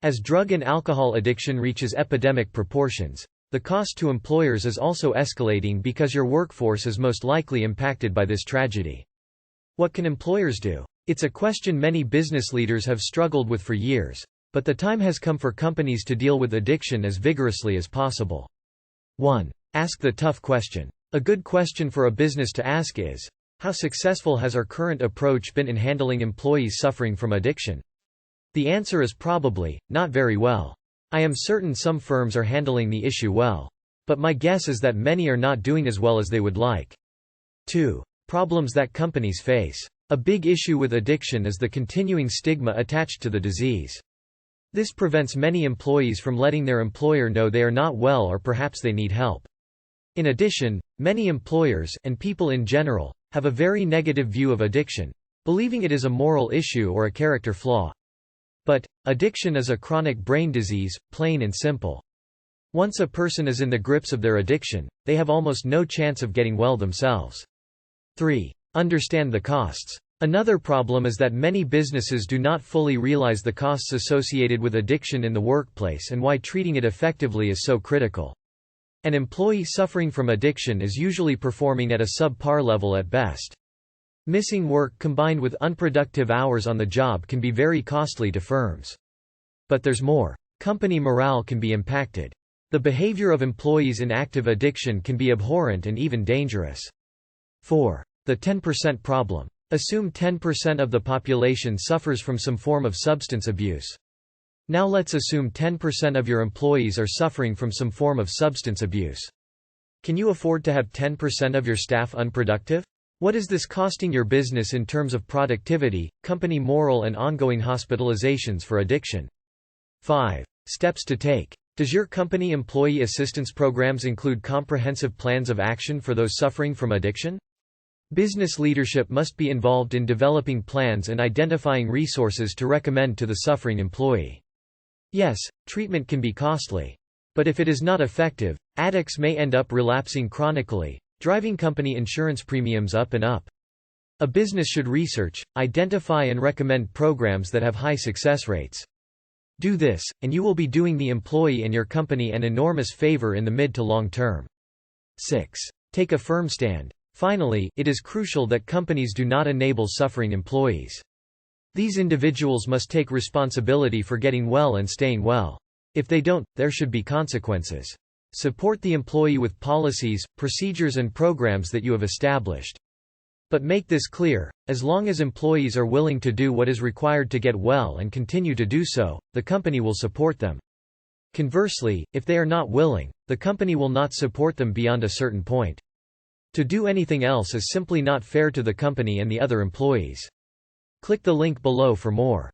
As drug and alcohol addiction reaches epidemic proportions, the cost to employers is also escalating because your workforce is most likely impacted by this tragedy. What can employers do? It's a question many business leaders have struggled with for years, but the time has come for companies to deal with addiction as vigorously as possible. 1. Ask the tough question. A good question for a business to ask is, how successful has our current approach been in handling employees suffering from addiction? The answer is probably, not very well. I am certain some firms are handling the issue well. But my guess is that many are not doing as well as they would like. 2. Problems that companies face. A big issue with addiction is the continuing stigma attached to the disease. This prevents many employees from letting their employer know they are not well or perhaps they need help. In addition, many employers, and people in general, have a very negative view of addiction, believing it is a moral issue or a character flaw. But, addiction is a chronic brain disease, plain and simple. Once a person is in the grips of their addiction, they have almost no chance of getting well themselves. 3. Understand the costs. Another problem is that many businesses do not fully realize the costs associated with addiction in the workplace and why treating it effectively is so critical. An employee suffering from addiction is usually performing at a subpar level at best. Missing work combined with unproductive hours on the job can be very costly to firms. But there's more. Company morale can be impacted. The behavior of employees in active addiction can be abhorrent and even dangerous. 4. The 10% problem. Assume 10% of the population suffers from some form of substance abuse. Now let's assume 10% of your employees are suffering from some form of substance abuse. Can you afford to have 10% of your staff unproductive? What is this costing your business in terms of productivity, company morale and ongoing hospitalizations for addiction? 5. Steps to take. Does your company employee assistance programs include comprehensive plans of action for those suffering from addiction? Business leadership must be involved in developing plans and identifying resources to recommend to the suffering employee. Yes, treatment can be costly. But if it is not effective, addicts may end up relapsing chronically, driving company insurance premiums up and up. A business should research, identify and recommend programs that have high success rates. Do this, and you will be doing the employee and your company an enormous favor in the mid to long term. 6. Take a firm stand. Finally, it is crucial that companies do not enable suffering employees. These individuals must take responsibility for getting well and staying well. If they don't, there should be consequences. Support the employee with policies, procedures and programs that you have established. But make this clear, as long as employees are willing to do what is required to get well and continue to do so, the company will support them. Conversely, if they are not willing, the company will not support them beyond a certain point. To do anything else is simply not fair to the company and the other employees. Click the link below for more.